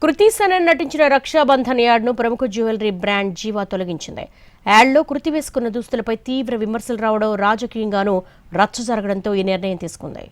కృతి సనన్ నటించిన రక్షాబంధన్ యాడ్ను ప్రముఖ jewellery brand జీవా తొలగించింది. యాడ్లో కృతి వేసుకున్న దుస్తులపై తీవ్ర విమర్శలు రావడం, రాజకీయంగానూ రచ్చ జరగడంతో ఈ నిర్ణయం తీసుకుంది.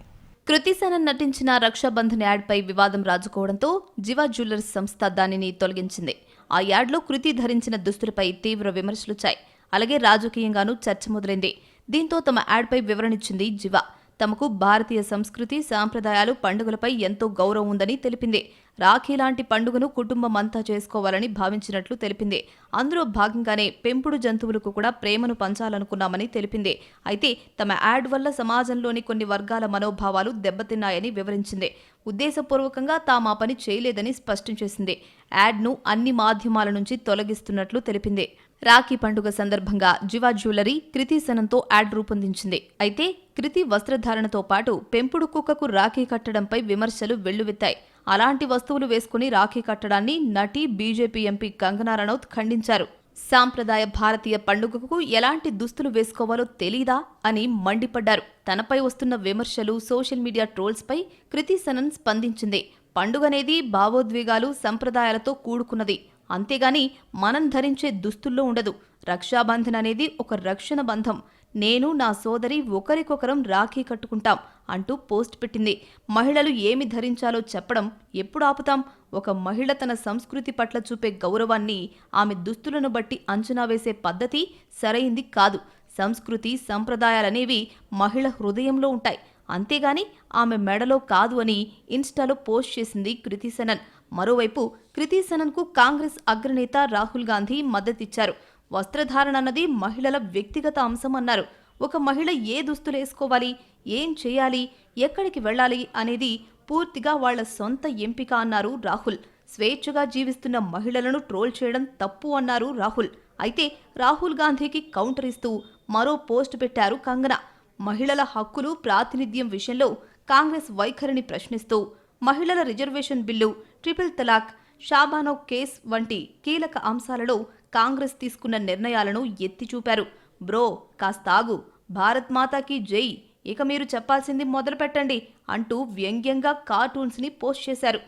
కృతి సనన్ నటించిన రక్షాబంధన్ యాడ్పై వివాదం రాజుకోవడంతో జీవా జ్యువెలర్స్ సంస్థ దానిని తొలగించింది. ఆ యాడ్లో కృతి ధరించిన దుస్తులపై తీవ్ర విమర్శలుచ్చాయి. అలాగే రాజకీయంగానూ చర్చ మొదలైంది. దీంతో తమ యాడ్పై వివరణిచ్చింది జీవా. తమకు భారతీయ సంస్కృతి, సాంప్రదాయాలు, పండుగలపై ఎంతో గౌరవం ఉందని తెలిపింది. రాఖీ లాంటి పండుగను కుటుంబం అంతా చేసుకోవాలని భావించినట్లు తెలిపింది. అందులో భాగంగానే పెంపుడు జంతువులకు కూడా ప్రేమను పంచాలనుకున్నామని తెలిపింది. అయితే తమ యాడ్ వల్ల సమాజంలోని కొన్ని వర్గాల మనోభావాలు దెబ్బతిన్నాయని వివరించింది. ఉద్దేశపూర్వకంగా తాము ఆ పని చేయలేదని స్పష్టం చేసింది. యాడ్ను అన్ని మాధ్యమాల నుంచి తొలగిస్తున్నట్లు తెలిపింది. రాఖీ పండుగ సందర్భంగా జీవా జ్యువెలరీ కృతి సనన్తో యాడ్ రూపొందించింది. అయితే కృతి వస్త్రధారణతో పాటు పెంపుడు కుక్కకు రాఖీ కట్టడంపై విమర్శలు వెల్లువెత్తాయి. అలాంటి వస్తువులు వేసుకుని రాఖీ కట్టడాన్ని నటి, బీజేపీ ఎంపీ కంగనా రనౌత్ ఖండించారు. సాంప్రదాయ భారతీయ పండుగకు ఎలాంటి దుస్తులు వేసుకోవాలో తెలీదా అని మండిపడ్డారు. తనపై వస్తున్న విమర్శలు, సోషల్ మీడియా ట్రోల్స్పై కృతి సనన్ స్పందించింది. పండుగనేది భావోద్వేగాలు, సంప్రదాయాలతో కూడుకున్నది. అంతేగాని మనం ధరించే దుస్తుల్లో ఉండదు. రక్షాబంధన్ అనేది ఒక రక్షణ బంధం. నేను, నా సోదరి ఒకరికొకరం రాఖీ కట్టుకుంటాం అంటూ పోస్ట్ పెట్టింది. మహిళలు ఏమి ధరించాలో చెప్పడం ఎప్పుడు ఆపుతాం? ఒక మహిళ తన సంస్కృతి పట్ల చూపే గౌరవాన్ని ఆమె దుస్తులను బట్టి అంచనా వేసే పద్ధతి సరైంది కాదు. సంస్కృతి, సంప్రదాయాలనేవి మహిళ హృదయంలో ఉంటాయి. అంతేగాని ఆమె మెడలో కాదు అని ఇన్స్టాలో పోస్ట్ చేసింది కృతి సనన్. మరోవైపు కృతి సనన్కు కాంగ్రెస్ అగ్రనేత రాహుల్ గాంధీ మద్దతిచ్చారు. వస్త్రధారణ అన్నది మహిళల వ్యక్తిగత అంశం అన్నారు. ఒక మహిళ ఏ దుస్తులు వేసుకోవాలి, ఏం చేయాలి, ఎక్కడికి వెళ్ళాలి అనేది పూర్తిగా వాళ్ల సొంత ఎంపిక అన్నారు రాహుల్. స్వేచ్ఛగా జీవిస్తున్న మహిళలను ట్రోల్ చేయడం తప్పు అన్నారు రాహుల్. అయితే రాహుల్ గాంధీకి కౌంటర్ ఇస్తూ మరో పోస్ట్ పెట్టారు కంగనా. మహిళల హక్కులు, ప్రాతినిధ్యం విషయంలో కాంగ్రెస్ వైఖరిని ప్రశ్నిస్తూ మహిళల రిజర్వేషన్ బిల్లు, ట్రిపుల్ తలాక్, షాబానో కేస్ వంటి కీలక అంశాలలో కాంగ్రెస్ తీసుకున్న నిర్ణయాలను ఎత్తి చూపారు. బ్రో కాస్తాగు, భారత్ మాతాకి జై, ఇక మీరు చెప్పాల్సింది మొదలు పెట్టండి అంటూ వ్యంగ్యంగా కార్టూన్స్ని పోస్ట్ చేశారు.